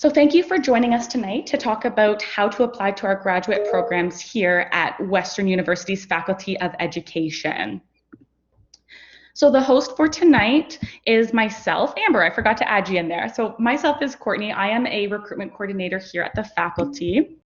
So thank you for joining us tonight to talk about how to apply to our graduate programs here at Western University's Faculty of Education. So the host for tonight is myself, Amber. I forgot to add you in there. So myself is Courtney. I am a recruitment coordinator here at the faculty.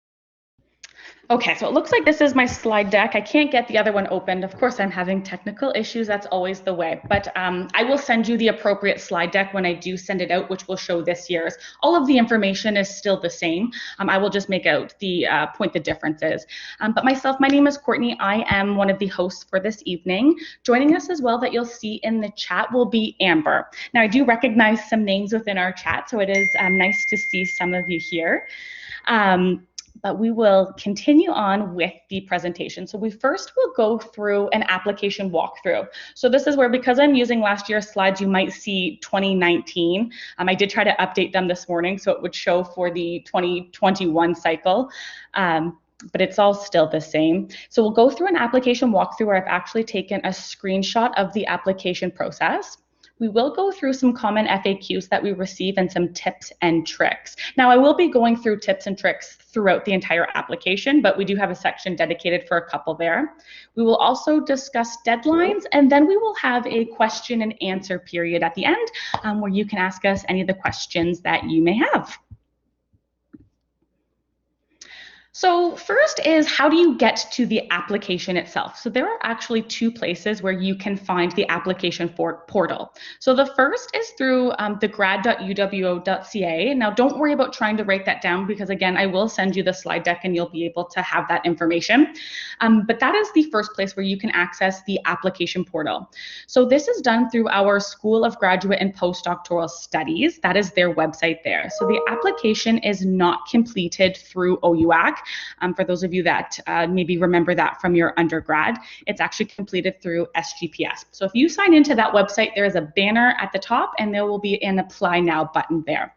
Okay, so it looks like this is my slide deck. I can't get the other one opened. Of course, I'm having technical issues. That's always the way. But I will send you the appropriate slide deck when I do send it out, which will show this year's. All of the information is still the same. I will just make out the point the differences. But myself, my name is Courtney. I am one of the hosts for this evening. Joining us as well that you'll see in the chat will be Amber. Now, I do recognize some names within our chat, so it is nice to see some of you here. But we will continue on with the presentation. So we first will go through an application walkthrough. So this is where, because I'm using last year's slides, you might see 2019. I did try to update them this morning so it would show for the 2021 cycle. But it's all still the same. So we'll go through an application walkthrough where I've actually taken a screenshot of the application process. We will go through some common FAQs that we receive and some tips and tricks. Now, I will be going through tips and tricks throughout the entire application, but we do have a section dedicated for a couple there. We will also discuss deadlines, and then we will have a question and answer period at the end where you can ask us any of the questions that you may have. So first is, how do you get to the application itself? So there are actually two places where you can find the application portal. So the first is through the grad.uwo.ca. Now don't worry about trying to write that down because again, I will send you the slide deck and you'll be able to have that information. But that is the first place where you can access the application portal. So this is done through our School of Graduate and Postdoctoral Studies. That is their website there. So the application is not completed through OUAC. For those of you that maybe remember that from your undergrad, it's actually completed through SGPS. So if you sign into that website, there is a banner at the top and there will be an Apply Now button there.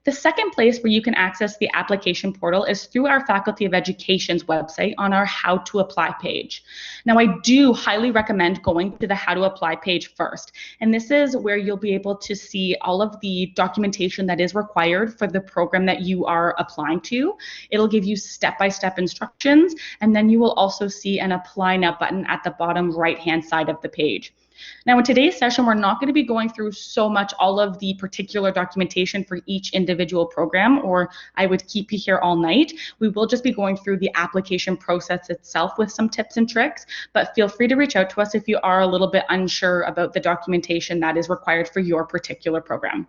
The second place where you can access the application portal is through our Faculty of Education's website on our How to Apply page. Now, I do highly recommend going to the How to Apply page first. And this is where you'll be able to see all of the documentation that is required for the program that you are applying to. It'll give you step-by-step instructions, and then you will also see an Apply Now button at the bottom right-hand side of the page. Now, in today's session, we're not going to be going through so much all of the particular documentation for each individual program, or I would keep you here all night. We will just be going through the application process itself with some tips and tricks, but feel free to reach out to us if you are a little bit unsure about the documentation that is required for your particular program.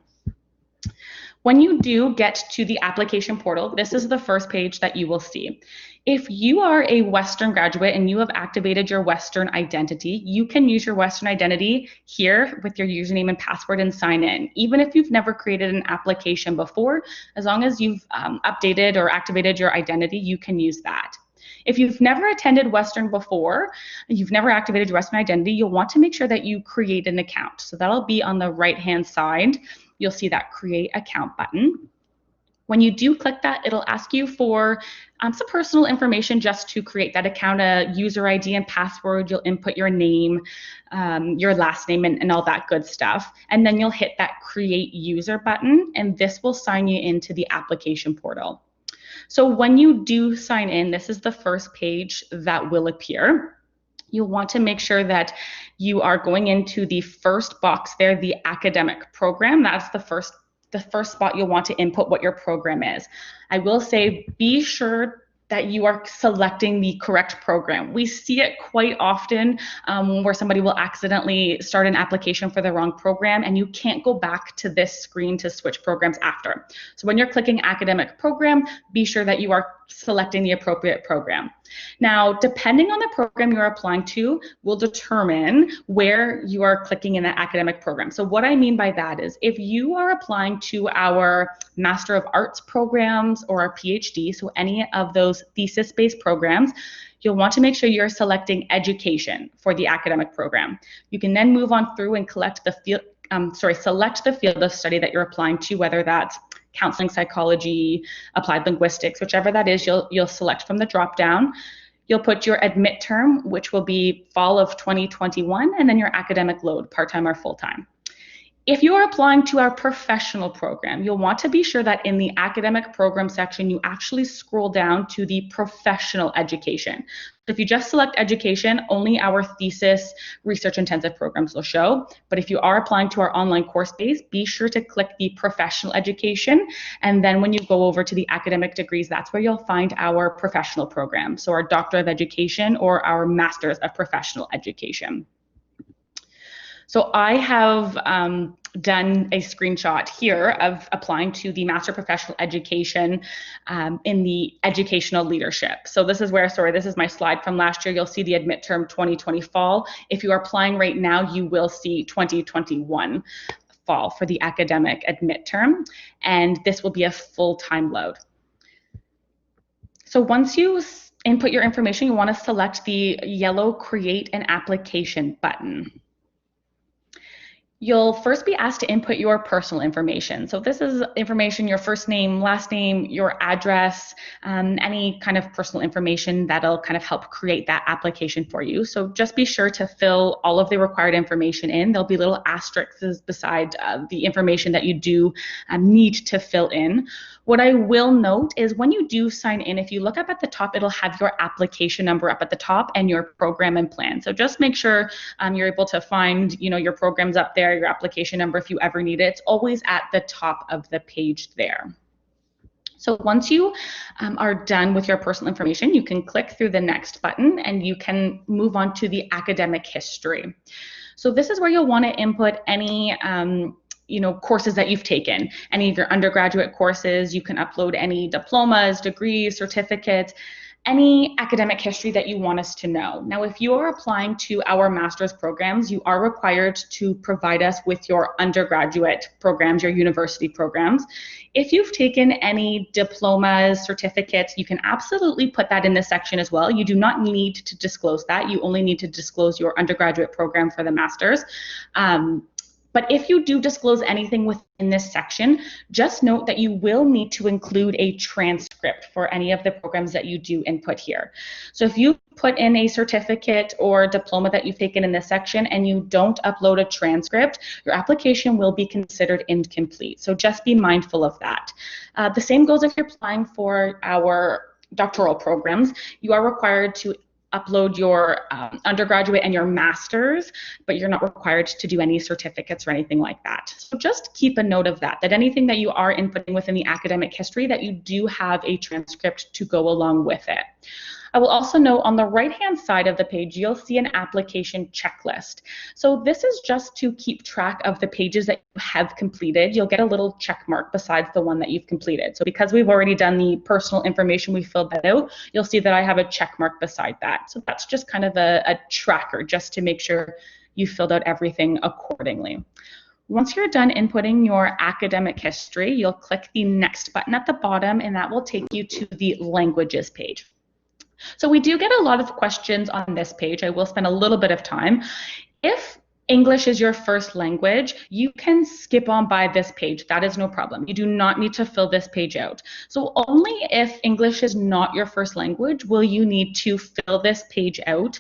When you do get to the application portal, this is the first page that you will see. If you are a Western graduate and you have activated your Western identity, you can use your Western identity here with your username and password and sign in. Even if you've never created an application before, as long as you've updated or activated your identity, you can use that. If you've never attended Western before, you've never activated your Western identity, you'll want to make sure that you create an account. So that'll be on the right-hand side. You'll see that Create Account button. When you do click that, it'll ask you for some personal information just to create that account, a user ID and password. You'll input your name, your last name, and all that good stuff. And then you'll hit that Create User button, and this will sign you into the application portal. So when you do sign in, this is the first page that will appear. You'll want to make sure that you are going into the first box there, the academic program. That's the first spot you'll want to input what your program is. I will say, be sure that you are selecting the correct program. We see it quite often where somebody will accidentally start an application for the wrong program, and you can't go back to this screen to switch programs after. So when you're clicking academic program, be sure that you are selecting the appropriate program. Now, depending on the program you're applying to will determine where you are clicking in the academic program. So what I mean by that is, if you are applying to our Master of Arts programs or our PhD, so any of those thesis-based programs, you'll want to make sure you're selecting education for the academic program. You can then move on through and select the field of study that you're applying to, whether that's counseling psychology, applied linguistics, whichever that is, you'll select from the drop-down. You'll put your admit term, which will be fall of 2021, and then your academic load, part-time or full-time. If you are applying to our professional program, you'll want to be sure that in the academic program section, you actually scroll down to the professional education. So if you just select education, only our thesis research intensive programs will show. But if you are applying to our online course base, be sure to click the professional education. And then when you go over to the academic degrees, that's where you'll find our professional program. So our Doctor of Education or our Masters of Professional Education. So I have done a screenshot here of applying to the Master Professional Education in the educational leadership. So this is where, sorry, this is my slide from last year. You'll see the admit term 2020 fall. If you are applying right now, you will see 2021 fall for the academic admit term, and this will be a full-time load. So once you input your information, you want to select the yellow Create an Application button. You'll first be asked to input your personal information. So this is information, your first name, last name, your address, any kind of personal information that'll kind of help create that application for you. So just be sure to fill all of the required information in. There'll be little asterisks beside the information that you do need to fill in. What I will note is when you do sign in, if you look up at the top, it'll have your application number up at the top and your program and plan. So just make sure you're able to find, your programs up there, your application number if you ever need it. It's always at the top of the page there. So once you are done with your personal information, you can click through the next button and you can move on to the academic history. So this is where you'll want to input any courses that you've taken, any of your undergraduate courses. You can upload any diplomas, degrees, certificates, any academic history that you want us to know. Now, if you are applying to our master's programs, you are required to provide us with your undergraduate programs, your university programs. If you've taken any diplomas, certificates, you can absolutely put that in this section as well. You do not need to disclose that. You only need to disclose your undergraduate program for the master's. But if you do disclose anything within this section, just note that you will need to include a transcript for any of the programs that you do input here. So if you put in a certificate or diploma that you've taken in this section and you don't upload a transcript, your application will be considered incomplete. So just be mindful of that. The same goes if you're applying for our doctoral programs. You are required to upload your undergraduate and your master's, but you're not required to do any certificates or anything like that. So just keep a note of that anything that you are inputting within the academic history, that you do have a transcript to go along with it. I will also note on the right-hand side of the page, you'll see an application checklist. So this is just to keep track of the pages that you have completed. You'll get a little check mark besides the one that you've completed. So because we've already done the personal information, we filled that out, you'll see that I have a check mark beside that. So that's just kind of a tracker just to make sure you filled out everything accordingly. Once you're done inputting your academic history, you'll click the next button at the bottom, and that will take you to the languages page. So we do get a lot of questions on this page. I will spend a little bit of time. If English is your first language, you can skip on by this page. That is no problem. You do not need to fill this page out. So only if English is not your first language will you need to fill this page out.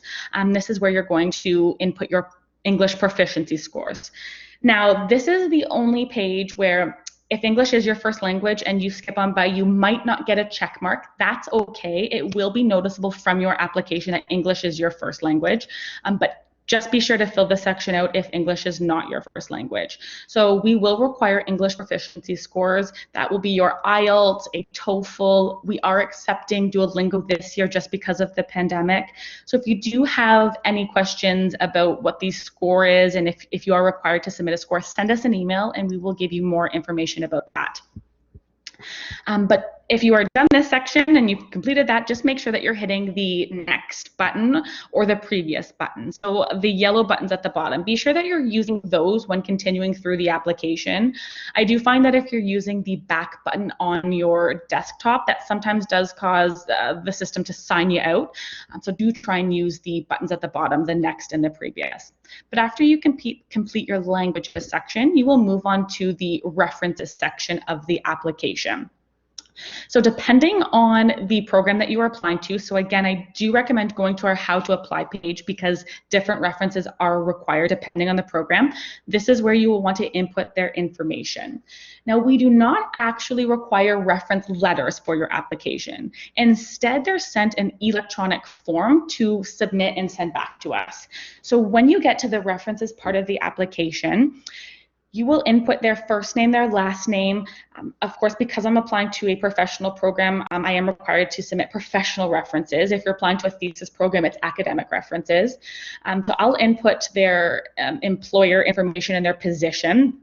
This is where you're going to input your English proficiency scores. Now, this is the only page where if English is your first language and you skip on by, you might not get a check mark. That's okay. It will be noticeable from your application that English is your first language, but just be sure to fill this section out if English is not your first language. So we will require English proficiency scores. That will be your IELTS, a TOEFL. We are accepting Duolingo this year just because of the pandemic. So if you do have any questions about what the score is and if you are required to submit a score, send us an email and we will give you more information about that. But if you are done this section and you've completed that, just make sure that you're hitting the next button or the previous button. So the yellow buttons at the bottom, be sure that you're using those when continuing through the application. I do find that if you're using the back button on your desktop, that sometimes does cause the system to sign you out. So do try and use the buttons at the bottom, the next and the previous. But after you complete your languages section, you will move on to the references section of the application. So depending on the program that you are applying to, so again, I do recommend going to our How to Apply page because different references are required depending on the program. This is where you will want to input their information. Now, we do not actually require reference letters for your application. Instead, they're sent an electronic form to submit and send back to us. So when you get to the references part of the application, you will input their first name, their last name. Of course, because I'm applying to a professional program, I am required to submit professional references. If you're applying to a thesis program, it's academic references. So I'll input their employer information and their position.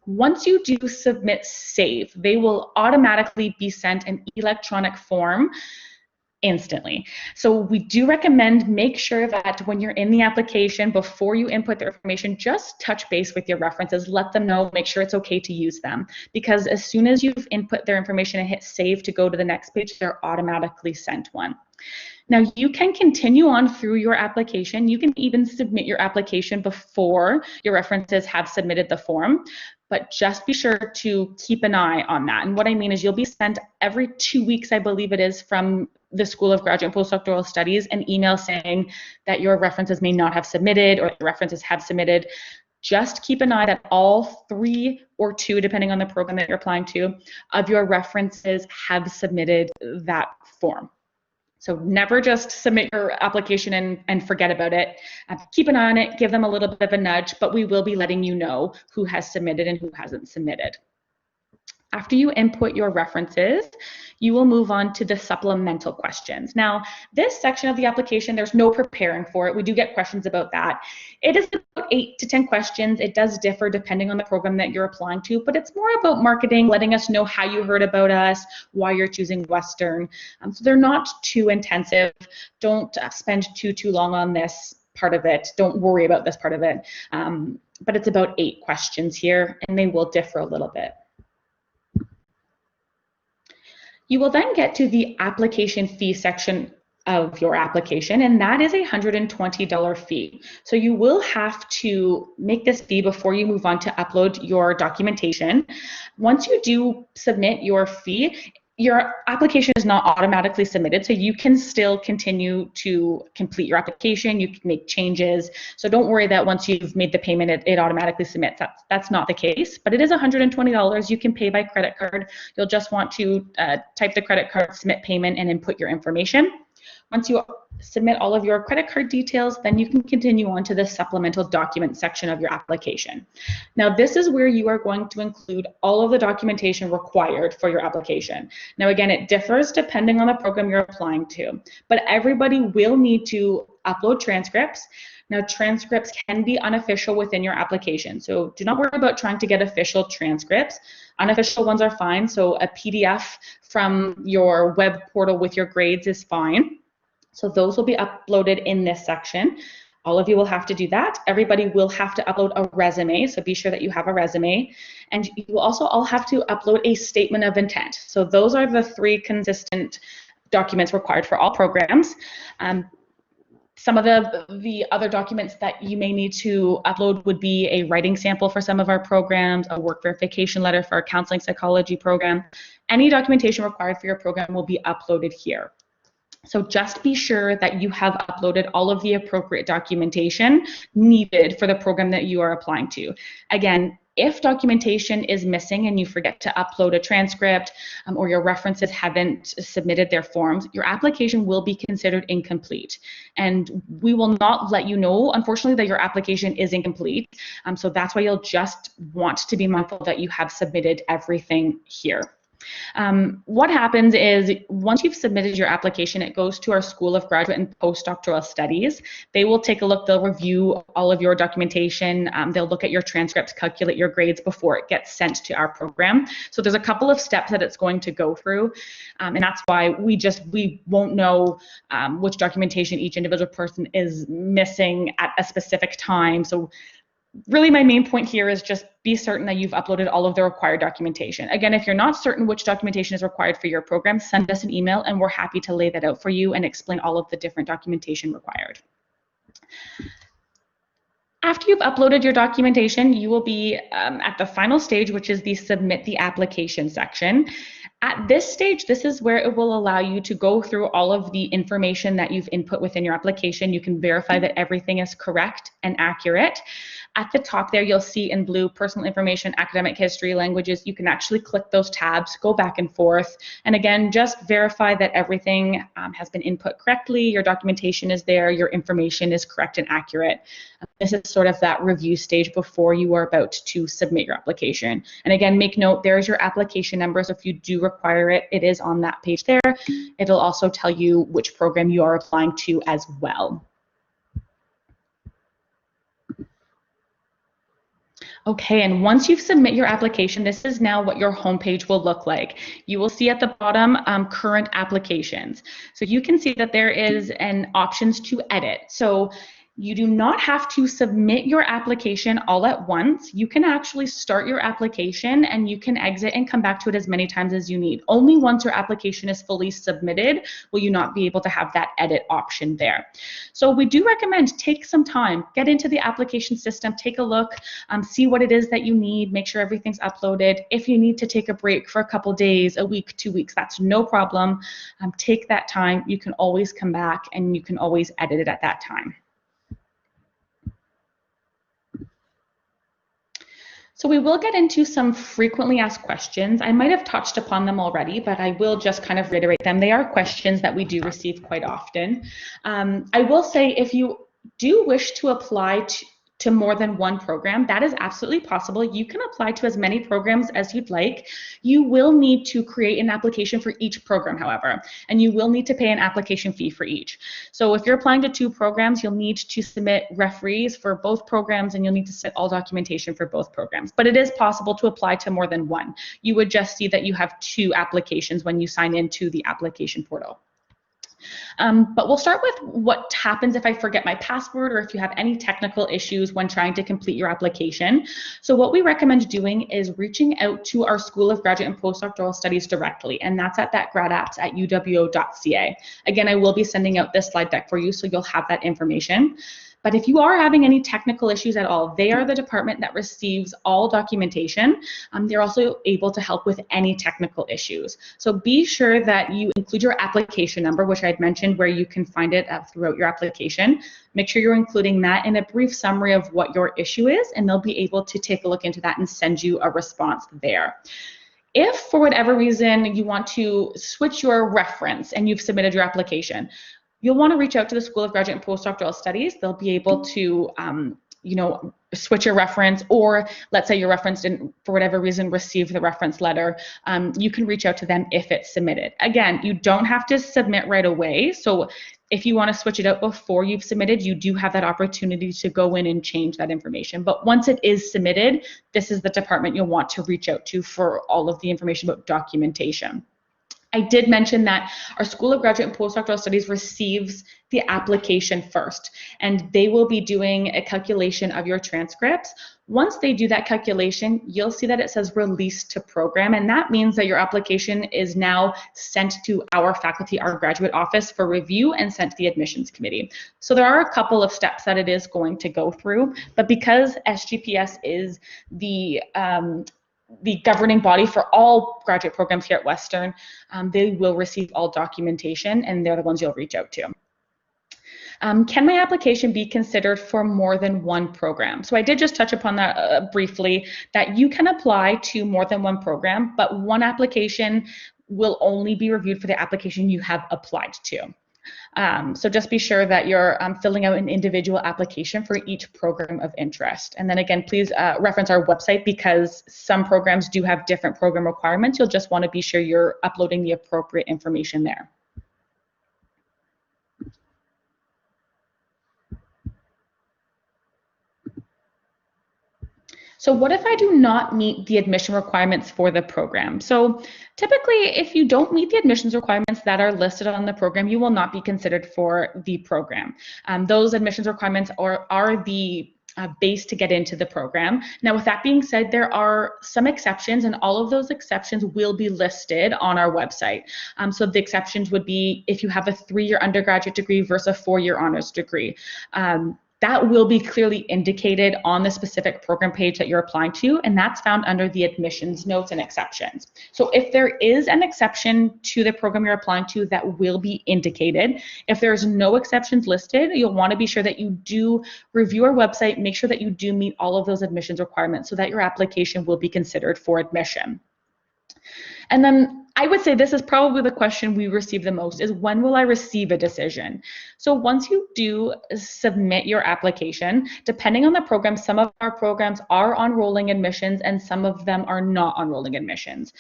Once you do submit save, they will automatically be sent an electronic form instantly. So we do recommend make sure that when you're in the application, before you input their information, just touch base with your references, let them know, make sure it's okay to use them. Because as soon as you've input their information and hit save to go to the next page, they're automatically sent one. Now you can continue on through your application. You can even submit your application before your references have submitted the form, but just be sure to keep an eye on that. And what I mean is you'll be sent every 2 weeks, I believe it is, from the School of Graduate and Postdoctoral Studies an email saying that your references may not have submitted or the references have submitted. Just keep an eye that all 3 or 2, depending on the program that you're applying to, of your references have submitted that form. So never just submit your application and forget about it. Keep an eye on it, give them a little bit of a nudge, but we will be letting you know who has submitted and who hasn't submitted. After you input your references, you will move on to the supplemental questions. Now, this section of the application, there's no preparing for it. We do get questions about that. It is about 8 to 10 questions. It does differ depending on the program that you're applying to, but it's more about marketing, letting us know how you heard about us, why you're choosing Western. So they're not too intensive. Don't spend too long on this part of it. Don't worry about this part of it. But it's about 8 questions here, and they will differ a little bit. You will then get to the application fee section of your application, and that is a $120 fee. So you will have to make this fee before you move on to upload your documentation. Once you do submit your fee, your application is not automatically submitted, so you can still continue to complete your application. You can make changes. So don't worry that once you've made the payment, it automatically submits. That's not the case, but it is $120. You can pay by credit card. You'll just want to type the credit card, submit payment, and input your information. Once you submit all of your credit card details, then you can continue on to the supplemental document section of your application. Now, this is where you are going to include all of the documentation required for your application. Now, again, it differs depending on the program you're applying to, but everybody will need to upload transcripts. Now, transcripts can be unofficial within your application, so do not worry about trying to get official transcripts. Unofficial ones are fine, so a PDF from your web portal with your grades is fine. So those will be uploaded in this section. All of you will have to do that. Everybody will have to upload a resume, so be sure that you have a resume. And you will also all have to upload a statement of intent. So those are the 3 consistent documents required for all programs. Some of the other documents that you may need to upload would be a writing sample for some of our programs, a work verification letter for our counseling psychology program. Any documentation required for your program will be uploaded here. So just be sure that you have uploaded all of the appropriate documentation needed for the program that you are applying to. Again, if documentation is missing and you forget to upload a transcript or your references haven't submitted their forms, your application will be considered incomplete. And we will not let you know, unfortunately, that your application is incomplete. So that's why you'll just want to be mindful that you have submitted everything here. What happens is once you've submitted your application, it goes to our School of Graduate and Postdoctoral Studies. They will take a look, they'll review all of your documentation, they'll look at your transcripts, calculate your grades before it gets sent to our program. So there's a couple of steps that it's going to go through, and that's why we won't know which documentation each individual person is missing at a specific time. So really my main point here is just be certain that you've uploaded all of the required documentation. Again, if you're not certain which documentation is required for your program, send us an email and we're happy to lay that out for you and explain all of the different documentation required. After you've uploaded your documentation, you will be at the final stage, which is the submit the application section. At this stage, this is where it will allow you to go through all of the information that you've input within your application. You can verify that everything is correct and accurate. At the top there, you'll see in blue, personal information, academic history, languages. You can actually click those tabs, go back and forth, and again, just verify that everything has been input correctly, your documentation is there, your information is correct and accurate. This is sort of that review stage before you are about to submit your application. And again, make note, there's your application number, so if you do require it, it is on that page there. It'll also tell you which program you are applying to as well. Okay, and once you've submit your application, this is now what your homepage will look like. You will see at the bottom current applications. So you can see that there is an options to edit. So you do not have to submit your application all at once. You can actually start your application and you can exit and come back to it as many times as you need. Only once your application is fully submitted will you not be able to have that edit option there. So we do recommend take some time, get into the application system, take a look, see what it is that you need, make sure everything's uploaded. If you need to take a break for a couple days, a week, 2 weeks, that's no problem. Take that time. You can always come back and you can always edit it at that time. So we will get into some frequently asked questions. I might have touched upon them already, but I will just kind of reiterate them. They are questions that we do receive quite often. I will say if you do wish to apply to more than one program, that is absolutely possible. You can apply to as many programs as you'd like. You will need to create an application for each program, however, and you will need to pay an application fee for each. So if you're applying to 2 programs, you'll need to submit referees for both programs and you'll need to submit all documentation for both programs. But it is possible to apply to more than one. You would just see that you have 2 applications when you sign into the application portal. But we'll start with what happens if I forget my password or if you have any technical issues when trying to complete your application. So what we recommend doing is reaching out to our School of Graduate and Postdoctoral Studies directly, and that's at that gradapps@uwo.ca. Again, I will be sending out this slide deck for you, so you'll have that information. But if you are having any technical issues at all, they are the department that receives all documentation. They're also able to help with any technical issues. So be sure that you include your application number, which I had mentioned where you can find it throughout your application. Make sure you're including that in a brief summary of what your issue is, and they'll be able to take a look into that and send you a response there. If for whatever reason you want to switch your reference and you've submitted your application, you'll want to reach out to the School of Graduate and Postdoctoral Studies. They'll be able to, switch your reference, or let's say your reference didn't, for whatever reason, receive the reference letter. You can reach out to them if it's submitted. Again, you don't have to submit right away. So if you want to switch it out before you've submitted, you do have that opportunity to go in and change that information. But once it is submitted, this is the department you'll want to reach out to for all of the information about documentation. I did mention that our School of Graduate and Postdoctoral Studies receives the application first, and they will be doing a calculation of your transcripts. Once they do that calculation, you'll see that it says release to program, and that means that your application is now sent to our faculty, our graduate office for review and sent to the admissions committee. So there are a couple of steps that it is going to go through, but because SGPS is the governing body for all graduate programs here at Western, they will receive all documentation, and they're the ones you'll reach out to. Can my application be considered for more than one program? So I did just touch upon that briefly, that you can apply to more than one program, but one application will only be reviewed for the application you have applied to. So just be sure that you're filling out an individual application for each program of interest. And then again, please reference our website, because some programs do have different program requirements. You'll just want to be sure you're uploading the appropriate information there. So what if I do not meet the admission requirements for the program? So typically, if you don't meet the admissions requirements that are listed on the program, you will not be considered for the program. Those admissions requirements are the base to get into the program. Now, with that being said, there are some exceptions, and all of those exceptions will be listed on our website. So the exceptions would be if you have a 3-year undergraduate degree versus a 4-year honors degree. that will be clearly indicated on the specific program page that you're applying to, and that's found under the admissions notes and exceptions. So if there is an exception to the program you're applying to, that will be indicated. If there's no exceptions listed, you'll want to be sure that you do review our website, make sure that you do meet all of those admissions requirements so that your application will be considered for admission. And then I would say this is probably the question we receive the most, is when will I receive a decision? So once you do submit your application, depending on the program, some of our programs are on rolling admissions and some of them are not on rolling admissions.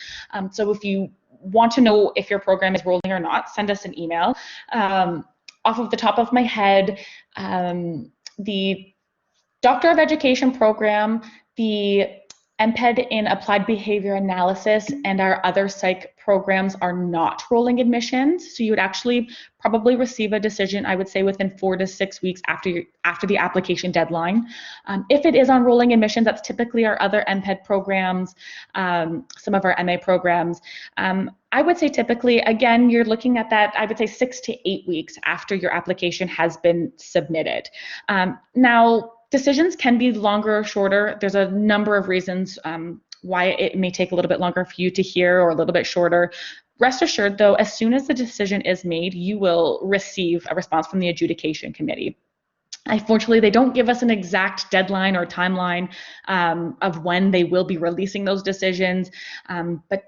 So if you want to know if your program is rolling or not, send us an email. Off of the top of my head, the Doctor of Education program, the MPED in Applied Behavior Analysis, and our other psych programs are not rolling admissions. So you would actually probably receive a decision, I would say, within 4 to 6 weeks after the application deadline. If it is on rolling admissions, that's typically our other MPED programs, some of our MA programs. I would say typically, again, you're looking at that, I would say 6 to 8 weeks after your application has been submitted. Now, decisions can be longer or shorter. There's a number of reasons why it may take a little bit longer for you to hear or a little bit shorter. Rest assured, though, as soon as the decision is made, you will receive a response from the adjudication committee. Unfortunately, they don't give us an exact deadline or timeline of when they will be releasing those decisions, but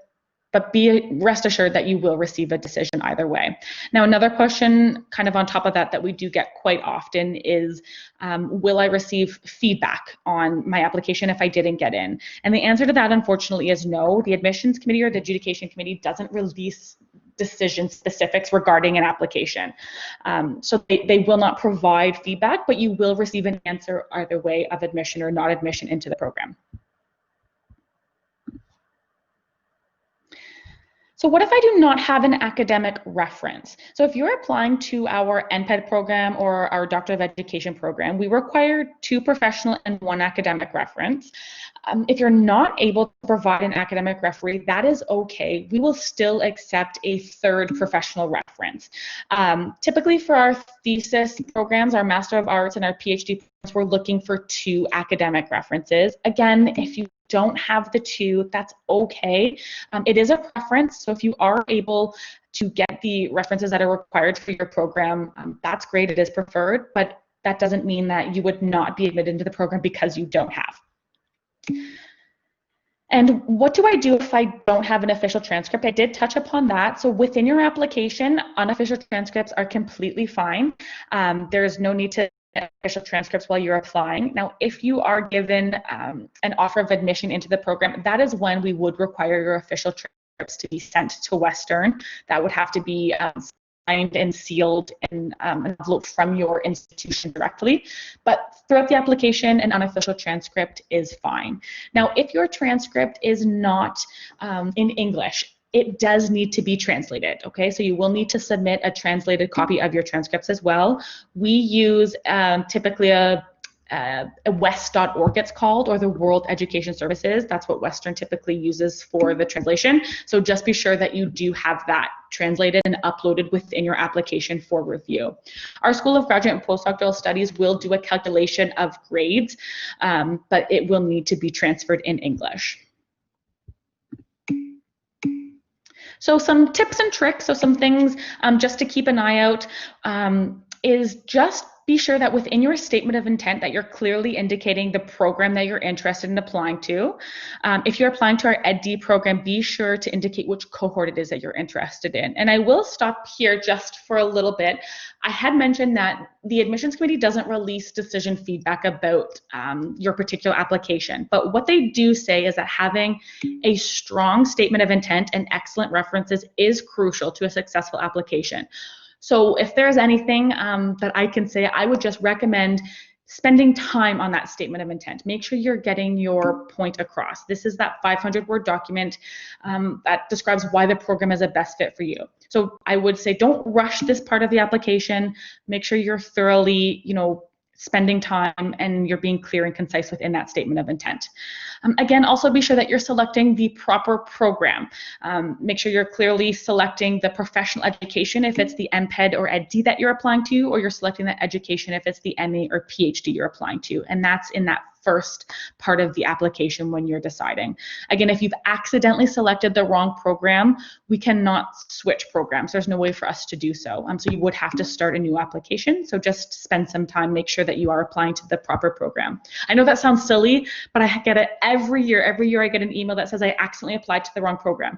rest assured that you will receive a decision either way. Now, another question kind of on top of that we do get quite often is, will I receive feedback on my application if I didn't get in? And the answer to that, unfortunately, is no. The admissions committee or the adjudication committee doesn't release decision specifics regarding an application. So they will not provide feedback, but you will receive an answer either way of admission or not admission into the program. So what if I do not have an academic reference? So if you're applying to our NPED program or our Doctor of Education program, we require 2 professional and 1 academic reference. If you're not able to provide an academic referee, that is okay. We will still accept a 3rd professional reference. Typically for our thesis programs, our Master of Arts and our PhD programs, we're looking for 2 academic references. Again, if you don't have the 2, that's okay. It is a preference, so if you are able to get the references that are required for your program, that's great, it is preferred, but that doesn't mean that you would not be admitted into the program because you don't have. And what do I do if I don't have an official transcript? I did touch upon that. So within your application, unofficial transcripts are completely fine. There is no need to official transcripts while you're applying. Now, if you are given an offer of admission into the program, that is when we would require your official transcripts to be sent to Western. That would have to be signed and sealed in an envelope from your institution directly. But throughout the application, an unofficial transcript is fine. Now, if your transcript is not in English, it does need to be translated, okay? So you will need to submit a translated copy of your transcripts as well. We use typically a WES.org it's called, or the World Education Services. That's what Western typically uses for the translation. So just be sure that you do have that translated and uploaded within your application for review. Our School of Graduate and Postdoctoral Studies will do a calculation of grades, but it will need to be transferred in English. So some tips and tricks, so some things just to keep an eye out is just be sure that within your statement of intent that you're clearly indicating the program that you're interested in applying to. If you're applying to our EdD program, be sure to indicate which cohort it is that you're interested in. And I will stop here just for a little bit. I had mentioned that the admissions committee doesn't release decision feedback about your particular application, but what they do say is that having a strong statement of intent and excellent references is crucial to a successful application. So if there's anything that I can say, I would just recommend spending time on that statement of intent. Make sure you're getting your point across. This is that 500-word document that describes why the program is a best fit for you. So I would say don't rush this part of the application. Make sure you're thoroughly, spending time and you're being clear and concise within that statement of intent. Again, also be sure that you're selecting the proper program. Make sure you're clearly selecting the professional education if it's the MPed or EdD that you're applying to, or you're selecting that education if it's the MA or PhD you're applying to. And that's in that first part of the application when you're deciding. Again, if you've accidentally selected the wrong program, we cannot switch programs. There's no way for us to do so. So you would have to start a new application. So just spend some time, make sure that you are applying to the proper program. I know that sounds silly, but I get it every year. Every year I get an email that says I accidentally applied to the wrong program.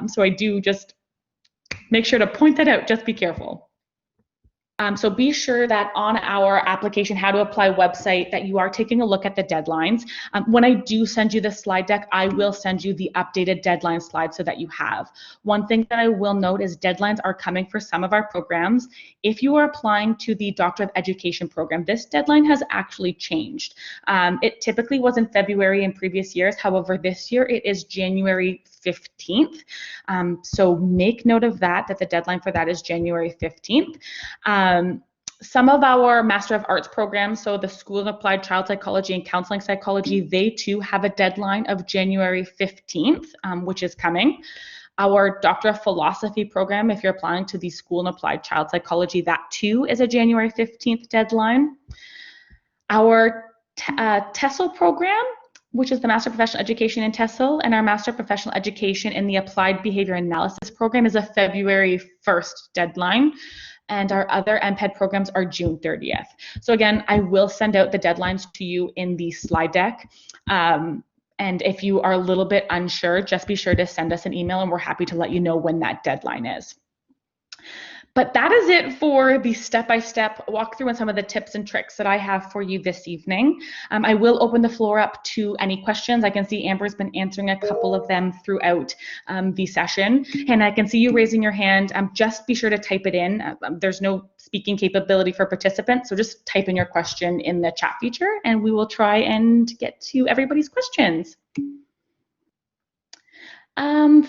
So I do just make sure to point that out. Just be careful. So be sure that on our application how to apply website that you are taking a look at the deadlines. When I do send you the slide deck, I will send you the updated deadline slide so that you have. One thing that I will note is deadlines are coming for some of our programs. If you are applying to the Doctor of Education program, this deadline has actually changed. It typically was in February in previous years. However, this year it is January 15th. So make note of that the deadline for that is January 15th. Some of our Master of Arts programs, so the School of Applied Child Psychology and Counseling Psychology, they too have a deadline of January 15th, which is coming. Our Doctor of Philosophy program, if you're applying to the School of Applied Child Psychology, that too is a January 15th deadline. Our TESOL program, which is the Master of Professional Education in TESOL, and our Master of Professional Education in the Applied Behavior Analysis program is a February 1st deadline. And our other MPed programs are June 30th. So again, I will send out the deadlines to you in the slide deck. And if you are a little bit unsure, just be sure to send us an email and we're happy to let you know when that deadline is. But that is it for the step-by-step walkthrough and some of the tips and tricks that I have for you this evening. I will open the floor up to any questions. I can see Amber's been answering a couple of them throughout the session. And I can see you raising your hand. Just be sure to type it in. There's no speaking capability for participants, so just type in your question in the chat feature and we will try and get to everybody's questions.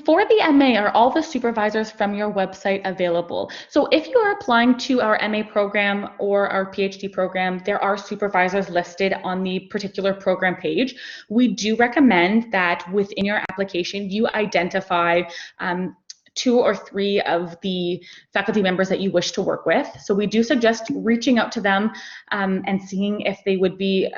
For the MA, are all the supervisors from your website available? So if you are applying to our MA program or our PhD program, there are supervisors listed on the particular program page. We do recommend that within your application, you identify 2 or 3 of the faculty members that you wish to work with. So we do suggest reaching out to them and seeing if they would be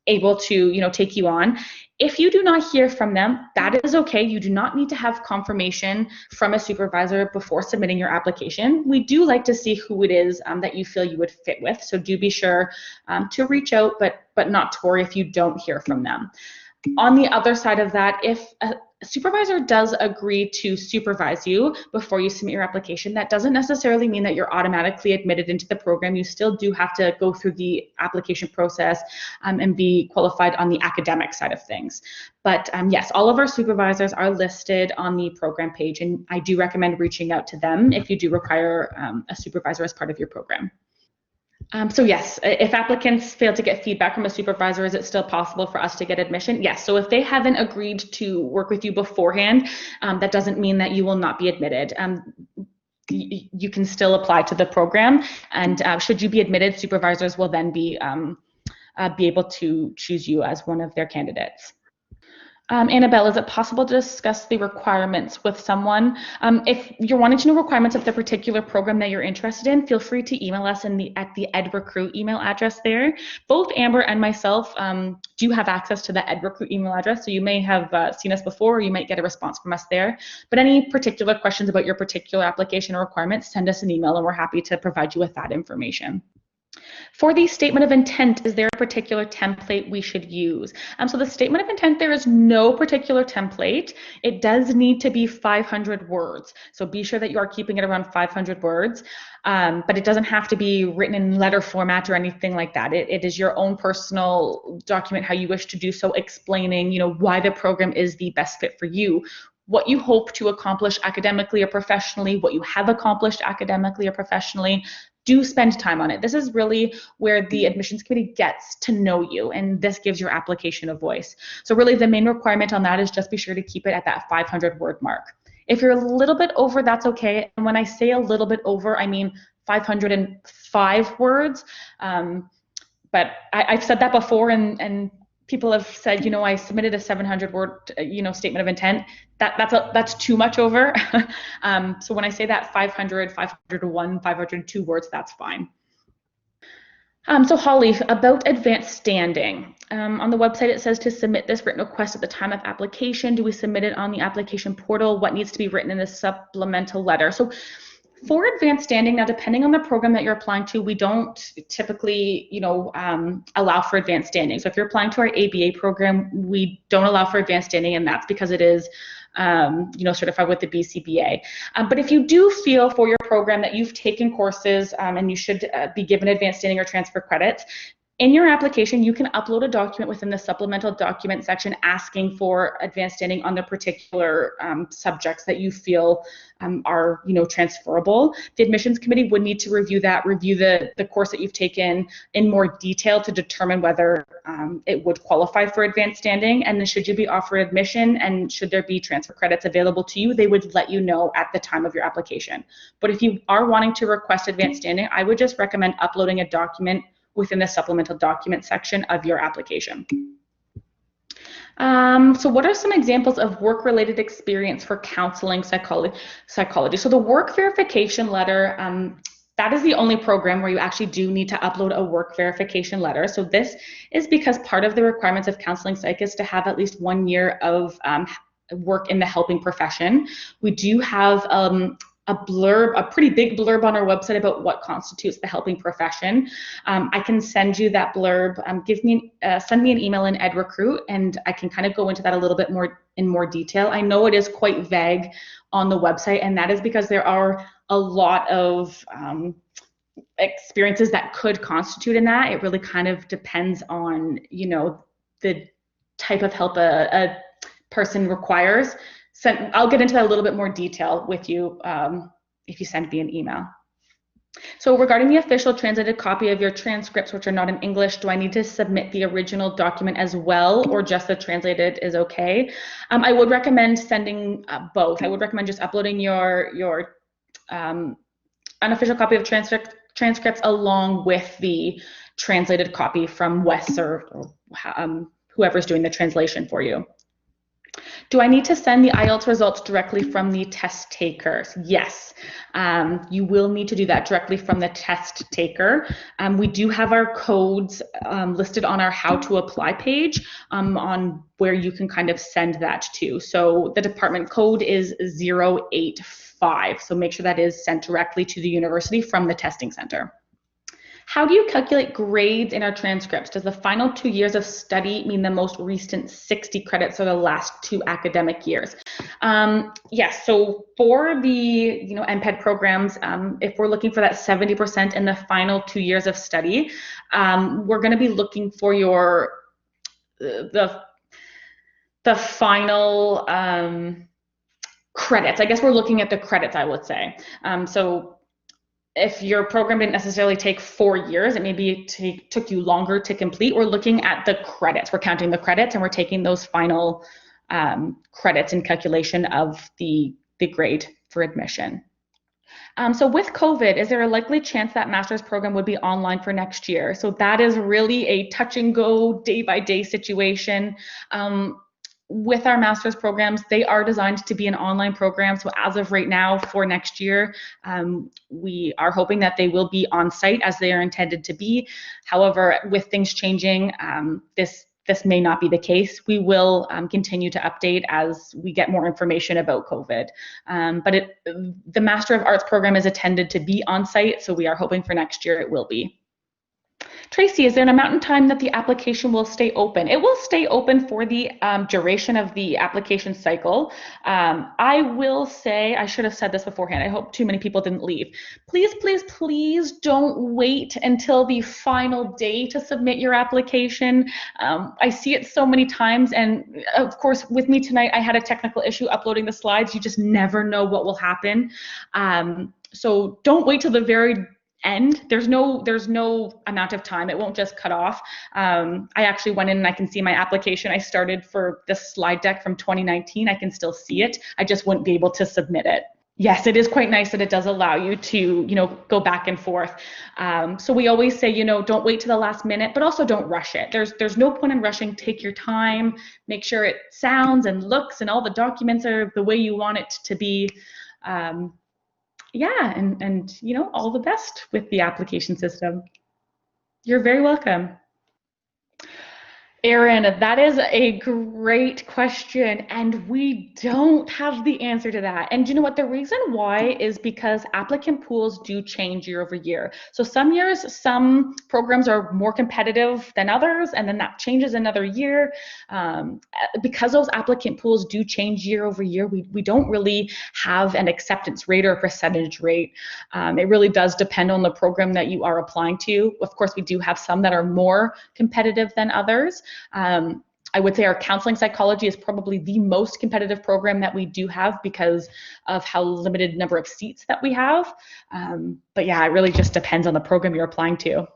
able to, take you on. If you do not hear from them, that is okay. You do not need to have confirmation from a supervisor before submitting your application. We do like to see who it is that you feel you would fit with. So do be sure to reach out, but not to worry if you don't hear from them. On the other side of that, if a supervisor does agree to supervise you before you submit your application, that doesn't necessarily mean that you're automatically admitted into the program. You still do have to go through the application process and be qualified on the academic side of things. But yes, all of our supervisors are listed on the program page, and I do recommend reaching out to them if you do require a supervisor as part of your program. So yes, if applicants fail to get feedback from a supervisor, is it still possible for us to get admission? Yes, so if they haven't agreed to work with you beforehand, that doesn't mean that you will not be admitted. You can still apply to the program, and should you be admitted, supervisors will then be able to choose you as one of their candidates. Annabelle, is it possible to discuss the requirements with someone? If you're wanting to know requirements of the particular program that you're interested in, feel free to email us at the EdRecruit email address there. Both Amber and myself do have access to the EdRecruit email address, so you may have seen us before, or you might get a response from us there. But any particular questions about your particular application or requirements, send us an email and we're happy to provide you with that information. For the statement of intent, is there a particular template we should use? So the statement of intent, there is no particular template. It does need to be 500 words. So be sure that you are keeping it around 500 words, but it doesn't have to be written in letter format or anything like that. It is your own personal document, how you wish to do so, explaining, why the program is the best fit for you, what you hope to accomplish academically or professionally, what you have accomplished academically or professionally. Do spend time on it. This is really where the admissions committee gets to know you, and this gives your application a voice. So really the main requirement on that is just be sure to keep it at that 500 word mark. If you're a little bit over, that's okay. And when I say a little bit over, I mean 505 words. but I've said that before, and people have said, I submitted a 700 word, statement of intent. That's too much over. So when I say that 501, 502 words, that's fine. So Holly, about advanced standing. On the website, it says to submit this written request at the time of application. Do we submit it on the application portal? What needs to be written in the supplemental letter? So for advanced standing, now depending on the program that you're applying to, we don't typically, allow for advanced standing. So if you're applying to our ABA program, we don't allow for advanced standing, and that's because it is certified with the BCBA. But if you do feel for your program that you've taken courses and you should be given advanced standing or transfer credits, in your application, you can upload a document within the supplemental document section asking for advanced standing on the particular subjects that you feel are, transferable. The admissions committee would need to review the course that you've taken in more detail to determine whether it would qualify for advanced standing. And then should you be offered admission and should there be transfer credits available to you, they would let you know at the time of your application. But if you are wanting to request advanced standing, I would just recommend uploading a document within the supplemental document section of your application. So what are some examples of work-related experience for counseling psychology? So the work verification letter, that is the only program where you actually do need to upload a work verification letter. So this is because part of the requirements of counseling psych is to have at least 1 year of work in the helping profession. We do have a pretty big blurb on our website about what constitutes the helping profession. I can send you that blurb. Send me an email in EdRecruit, and I can kind of go into that a little bit in more detail. I know it is quite vague on the website, and that is because there are a lot of experiences that could constitute in that. It really kind of depends on, the type of help a person requires. I'll get into that a little bit more detail with you if you send me an email. So regarding the official translated copy of your transcripts, which are not in English, do I need to submit the original document as well, or just the translated is okay? I would recommend sending both. I would recommend just uploading your unofficial copy of transcripts along with the translated copy from Wes or whoever's doing the translation for you. Do I need to send the IELTS results directly from the test takers? Yes, you will need to do that directly from the test taker. We do have our codes listed on our how to apply page on where you can kind of send that to. So the department code is 085. So make sure that is sent directly to the university from the testing center. How do you calculate grades in our transcripts? Does the final 2 years of study mean the most recent 60 credits or the last 2 academic years? Yes, so for the MPED programs, if we're looking for that 70% in the final 2 years of study, we're going to be looking for the final credits. I guess we're looking at the credits, I would say. So if your program didn't necessarily take 4 years, it maybe took you longer to complete. We're looking at the credits. We're counting the credits and we're taking those final credits in calculation of the grade for admission. So with COVID, is there a likely chance that master's program would be online for next year? So that is really a touch and go day by day situation. With our master's programs, they are designed to be an online program. So as of right now for next year, we are hoping that they will be on site as they are intended to be. However, with things changing, this may not be the case. We will continue to update as we get more information about COVID. But the Master of Arts program is intended to be on site, so we are hoping for next year it will be. Tracy, is there an amount in time that the application will stay open? It will stay open for the duration of the application cycle. I will say, I should have said this beforehand. I hope too many people didn't leave. Please, please, please don't wait until the final day to submit your application. I see it so many times. And of course, with me tonight, I had a technical issue uploading the slides. You just never know what will happen. So don't wait till the very end. There's no amount of time. It won't just cut off. I actually went in and I can see my application. I started for this slide deck from 2019. I can still see it. I just wouldn't be able to submit it. Yes, it is quite nice that it does allow you to, go back and forth. So we always say, don't wait to the last minute, but also don't rush it. There's no point in rushing. Take your time, make sure it sounds and looks and all the documents are the way you want it to be. Um, yeah, and all the best with the application system. You're very welcome. Erin, that is a great question, and we don't have the answer to that. And you know what? The reason why is because applicant pools do change year over year. So some years, some programs are more competitive than others, and then that changes another year. Because those applicant pools do change year over year, we don't really have an acceptance rate or a percentage rate. It really does depend on the program that you are applying to. Of course, we do have some that are more competitive than others. I would say our counseling psychology is probably the most competitive program that we do have because of how limited number of seats that we have. But yeah, it really just depends on the program you're applying to.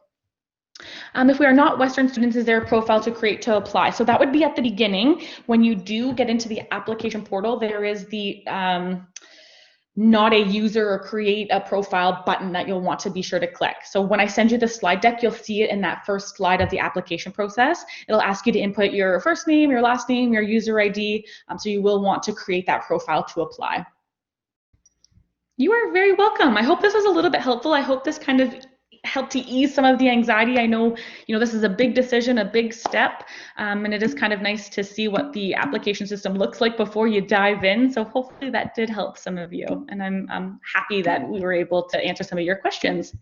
If we are not Western students, is there a profile to create to apply? So that would be at the beginning. When you do get into the application portal, there is the not a user or create a profile button that you'll want to be sure to click. So when I send you the slide deck, you'll see it in that first slide of the application process. It'll ask you to input your first name, your last name, your user ID. So you will want to create that profile to apply. You are very welcome. I hope this was a little bit helpful. I hope this kind of helped to ease some of the anxiety. I know, this is a big decision, a big step, and it is kind of nice to see what the application system looks like before you dive in. So hopefully that did help some of you, and I'm happy that we were able to answer some of your questions.